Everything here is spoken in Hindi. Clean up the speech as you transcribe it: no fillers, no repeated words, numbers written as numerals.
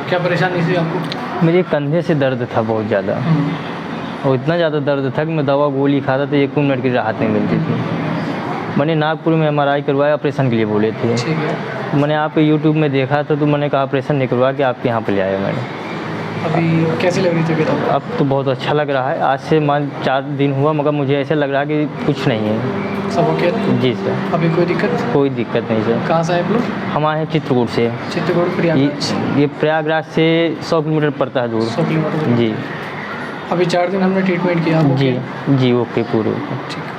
क्या परेशानी थी आपको? मेरे कंधे से दर्द था बहुत ज़्यादा, और इतना ज़्यादा दर्द था कि मैं दवा गोली खाता था, 1 मिनट की राहत नहीं मिलती थी। मैंने नागपुर में MRI करवाया, ऑपरेशन के लिए बोले थे। ठीक है। मैंने आप यूट्यूब में देखा था, तो मैंने कहा ऑपरेशन नहीं करवा के आपके यहाँ पे ले आया मैंने। अभी कैसी लग रही तबीयत आपको? अब तो बहुत अच्छा लग रहा है। आज से मान 4 दिन हुआ, मगर मुझे ऐसे लग रहा है कि कुछ नहीं है। सब ओके? जी सर, अभी कोई दिक्कत? कोई दिक्कत नहीं सर। कहाँ से आए आप लोग? हम आए हैं चित्रकूट से। चित्रकूट प्रयागराज? ये प्रयागराज से 100 किलोमीटर पड़ता है दूर। 100 किलोमीटर? जी। अभी 4 दिन हमने ट्रीटमेंट किया, आप जी ओके? जी ओके पूरे। ठीक है।